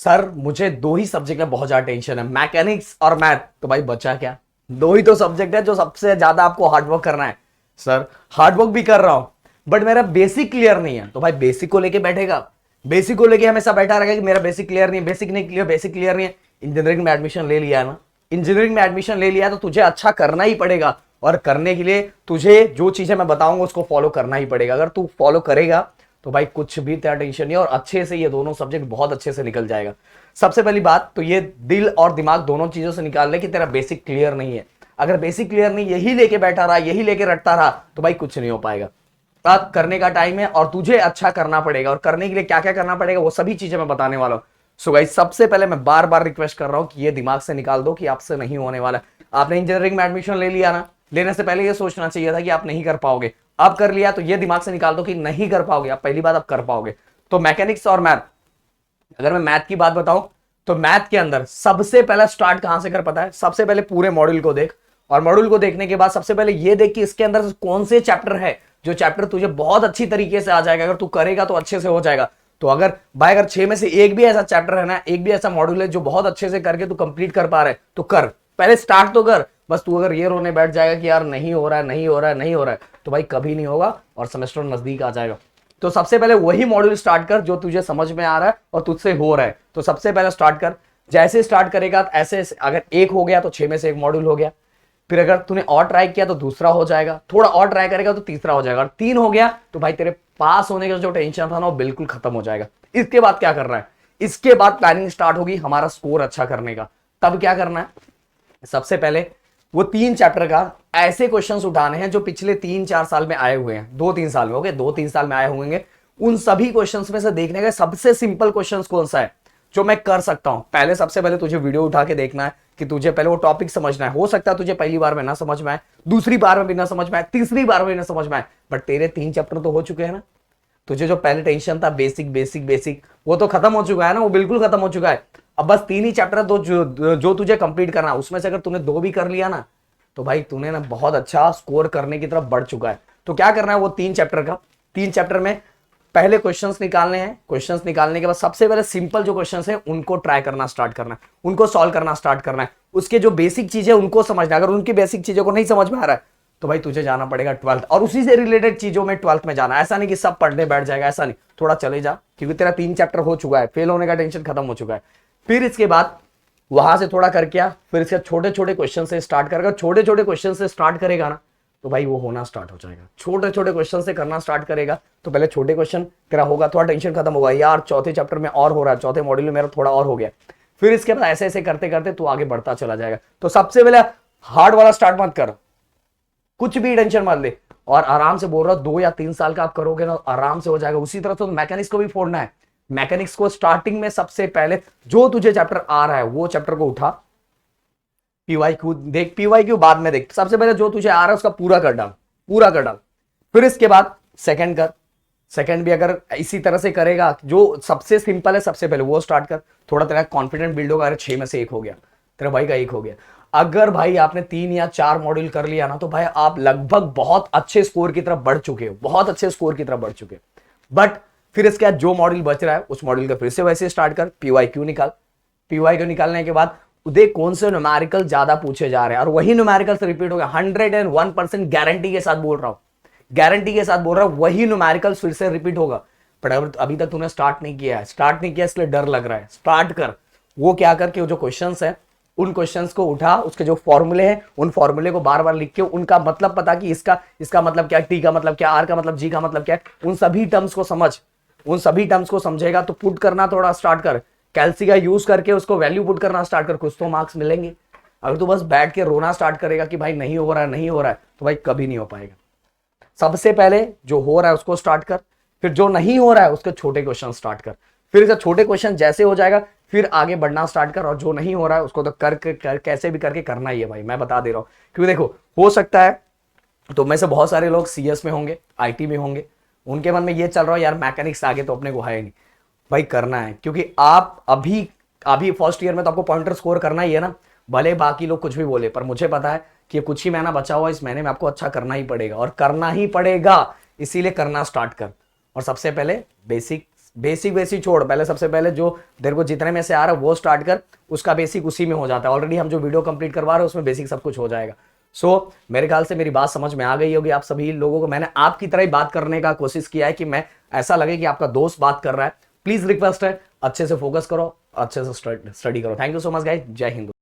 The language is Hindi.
सर मुझे दो ही सब्जेक्ट में बहुत ज्यादा टेंशन है, मैकेनिक्स और मैथ। तो भाई बचा क्या? दो ही तो सब्जेक्ट है जो सबसे ज्यादा आपको हार्डवर्क करना है। सर हार्डवर्क भी कर रहा हूं बट मेरा बेसिक क्लियर नहीं है। तो भाई बेसिक को लेके बैठेगा, बेसिक को लेके हमेशा बैठा रहेगा कि मेरा बेसिक क्लियर नहीं है, बेसिक नहीं क्लियर, बेसिक क्लियर नहीं है। इंजीनियरिंग में एडमिशन ले लिया ना, इंजीनियरिंग में एडमिशन ले लिया तो तुझे अच्छा करना ही पड़ेगा, और करने के लिए तुझे जो चीजें मैं बताऊंगा उसको फॉलो करना ही पड़ेगा। अगर तू फॉलो करेगा तो भाई कुछ भी तेरा टेंशन नहीं, और अच्छे से ये दोनों सब्जेक्ट बहुत अच्छे से निकल जाएगा। सबसे पहली बात तो ये दिल और दिमाग दोनों चीजों से निकाल ले कि तेरा बेसिक क्लियर नहीं है। अगर बेसिक क्लियर नहीं, यही लेके बैठा रहा, यही लेके रटता रहा, तो भाई कुछ नहीं हो पाएगा। बात करने का टाइम है और तुझे अच्छा करना पड़ेगा, और करने के लिए क्या क्या करना पड़ेगा वो सभी चीजें मैं बताने वाला हूं। सो गाइस सबसे पहले मैं बार बार रिक्वेस्ट कर रहा हूं कि ये दिमाग से निकाल दो कि आपसे नहीं होने वाला। आपने इंजीनियरिंग में एडमिशन ले लिया ना, लेने से पहले ये सोचना चाहिए था कि आप नहीं कर पाओगे। अब कर लिया तो ये दिमाग से निकाल दो कि नहीं कर पाओगे। आप पहली बात आप कर पाओगे। तो मैकेनिक्स और मैथ, अगर मैं मैथ की बात बताऊं तो मैथ के अंदर सबसे पहला स्टार्ट कहां से कर पता है? सबसे पहले पूरे मॉड्यूल को देख, और मॉड्यूल को देखने के बाद सबसे पहले ये देख कि इसके अंदर कौन से चैप्टर है जो चैप्टर तुझे बहुत अच्छी तरीके से आ जाएगा। अगर तू करेगा तो अच्छे से हो जाएगा। तो अगर भाई अगर 6 में से एक भी ऐसा चैप्टर है ना, एक भी ऐसा मॉड्यूल है जो बहुत अच्छे से करके तू कंप्लीट कर पा रहा है तो कर, पहले स्टार्ट तो कर। बस तू अगर ये रोने बैठ जाएगा कि यार नहीं हो रहा है, नहीं हो रहा है, नहीं हो रहा है, तो भाई कभी नहीं होगा और सेमेस्टर नजदीक आ जाएगा। तो सबसे पहले वही मॉड्यूल स्टार्ट कर जो तुझे समझ में आ रहा है और तुझसे हो रहा है। तो सबसे पहले स्टार्ट कर। जैसे स्टार्ट करेगा ऐसे, अगर एक हो गया तो 6 में से एक मॉड्यूल हो गया। फिर अगर तूने और ट्राई किया तो दूसरा हो जाएगा, थोड़ा और ट्राई करेगा तो तीसरा हो जाएगा, और 3 हो गया तो भाई तेरे पास होने का जो टेंशन था ना वो बिल्कुल खत्म हो जाएगा। इसके बाद क्या करना है? इसके बाद प्लानिंग स्टार्ट होगी हमारा स्कोर अच्छा करने का। तब क्या करना है? सबसे पहले वो 3 चैप्टर का ऐसे क्वेश्चंस उठाने हैं जो पिछले 3-4 साल में आए हुए हैं, 2-3 साल में, ओके 2-3 साल में आए होंगे। उन सभी क्वेश्चंस में से देखने का सबसे सिंपल क्वेश्चंस कौन सा है जो मैं कर सकता हूं। पहले सबसे पहले तुझे वीडियो उठा के देखना है कि तुझे पहले वो टॉपिक समझना है। हो सकता है तुझे पहली बार में ना समझ में आए, दूसरी बार में भी ना समझ में आए, तीसरी बार में भी ना समझ में आए, बट तेरे 3 चैप्टर तो हो चुके हैं ना। तुझे जो पहले टेंशन था बेसिक बेसिक बेसिक, वो तो खत्म हो चुका है ना, वो बिल्कुल खत्म हो चुका है। अब बस 3 ही चैप्टर दो जो तुझे कंप्लीट करना है। उसमें से अगर तूने 2 भी कर लिया ना तो भाई तूने ना बहुत अच्छा स्कोर करने की तरफ बढ़ चुका है। तो क्या करना है? वो 3 चैप्टर का, 3 चैप्टर में पहले क्वेश्चंस निकालने हैं। क्वेश्चंस निकालने के बाद सबसे पहले सिंपल जो क्वेश्चंस है उनको ट्राई करना स्टार्ट करना है, उनको सॉल्व करना स्टार्ट करना है। उसके जो बेसिक चीजें उनको समझना है। अगर उनकी बेसिक चीजों को नहीं समझ में आ रहा है तो भाई तुझे जाना पड़ेगा 12th, और उसी से रिलेटेड चीजों में 12th में जाना। ऐसा नहीं कि सब पढ़ने बैठ जाएगा, ऐसा नहीं, थोड़ा चले जा, क्योंकि तेरा 3 चैप्टर हो चुका है, फेल होने का टेंशन खत्म हो चुका है। फिर इसके बाद वहां से थोड़ा करके आ, फिर इसके छोटे छोटे क्वेश्चन से स्टार्ट करेगा। छोटे छोटे क्वेश्चन से स्टार्ट करेगा ना तो भाई वो होना स्टार्ट हो जाएगा। छोटे छोटे क्वेश्चन से करना स्टार्ट करेगा तो पहले छोटे क्वेश्चन तेरा होगा, थोड़ा टेंशन खत्म होगा, यार चौथे चैप्टर में और हो रहा है, चौथे मॉड्यूल में मेरा थोड़ा और हो गया। फिर इसके बाद ऐसे ऐसे करते करते तू आगे बढ़ता चला जाएगा। तो सबसे पहले हार्ड वाला स्टार्ट मत कर, कुछ भी टेंशन मत ले, और आराम से बोल रहा हूं 2 या 3 साल का आप करोगे ना आराम से हो जाएगा। उसी तरह तो मैकेनिक्स को भी फोड़ना है। मैकेनिक्स को स्टार्टिंग में सबसे पहले जो तुझे चैप्टर आ रहा है वो चैप्टर को उठा, पीवाईक्यू देख, पीवाईक्यू बाद में देख, सबसे पहले जो तुझे आ रहा है उसका पूरा कर डाल, पूरा कर डाल। फिर इसके बाद सेकंड कर, सेकंड भी अगर इसी तरह से करेगा, जो सबसे सिंपल है सबसे पहले वो स्टार्ट कर, थोड़ा तेरा कॉन्फिडेंट बिल्ड होगा। अरे 6 में से 1 हो गया, तेरा भाई का 1 हो गया। अगर भाई आपने 3 या 4 मॉड्यूल कर लिया ना तो भाई आप लगभग बहुत अच्छे स्कोर की तरफ बढ़ चुके हो, बहुत अच्छे स्कोर की तरफ बढ़ चुके हो। बट फिर इसके बाद जो मॉड्यूल बच रहा है उस मॉड्यूल का फिर से वैसे स्टार्ट कर, पीवाईक्यू निकाल। पीवाईक्यू निकालने के बाद देख कौन से न्यूमेरिकल ज्यादा पूछे जा रहे हैं, और वही न्यूमेरिकल से रिपीट हो गया। 101% गारंटी के साथ बोल रहा हूं, गारंटी के साथ बोल रहा हूं, वही न्यूमेरिकल फिर से रिपीट होगा। पर अभी तक तूने स्टार्ट नहीं किया है, स्टार्ट नहीं किया इसलिए डर लग रहा है। स्टार्ट कर। वो क्या करके जो क्वेश्चंस है उन क्वेश्चंस को उठा, उसके जो फॉर्मूले हैं उन फॉर्मूले को बार बार लिख के उनका मतलब पता कि इसका मतलब क्या, टी का मतलब क्या, आर का मतलब, जी का मतलब क्या है, उन सभी टर्म्स को समझ। उन सभी टर्म्स को समझेगा तो पुट करना थोड़ा स्टार्ट कर, कैल्सी का यूज करके उसको वैल्यू पुट करना स्टार्ट कर, कुछ तो मार्क्स मिलेंगे। अगर तू बस बैठ के रोना स्टार्ट करेगा कि भाई नहीं हो रहा है, नहीं हो रहा है, तो भाई कभी नहीं हो पाएगा। सबसे पहले जो हो रहा है उसको स्टार्ट कर, फिर जो नहीं हो रहा है उसके छोटे क्वेश्चन स्टार्ट कर, फिर जब छोटे क्वेश्चन जैसे हो जाएगा फिर आगे बढ़ना स्टार्ट कर, और जो नहीं हो रहा है उसको तो कर कैसे भी करके करना ही है भाई, मैं बता दे रहा हूं। क्योंकि देखो हो सकता है तो में से बहुत सारे लोग सीएस में होंगे, आईटी में होंगे, उनके मन में ये चल रहा है यार मैकेनिक्स आगे तो अपने को है नहीं। भाई करना है, क्योंकि आप अभी फर्स्ट ईयर में तो आपको पॉइंटर स्कोर करना ही है ना, भले बाकी लोग कुछ भी बोले, पर मुझे पता है कि कुछ ही महीना बचा हुआ, इस महीने में आपको अच्छा करना ही पड़ेगा, और करना ही पड़ेगा, इसीलिए करना स्टार्ट कर। और सबसे पहले बेसिक बेसिक बेसिक छोड़, पहले सबसे पहले जो तेरे को जितने में से आ रहा है वो स्टार्ट कर, उसका बेसिक उसी में हो जाता है। ऑलरेडी हम जो वीडियो कंप्लीट करवा रहे हैं उसमें बेसिक सब कुछ हो जाएगा। सो मेरे ख्याल से मेरी बात समझ में आ गई होगी आप सभी लोगों को। मैंने आपकी तरह ही बात करने का कोशिश किया है कि मैं ऐसा लगे कि आपका दोस्त बात कर रहा है। प्लीज रिक्वेस्ट है, अच्छे से फोकस करो, अच्छे से स्टडी करो। Thank you so much guys, जय हिंद।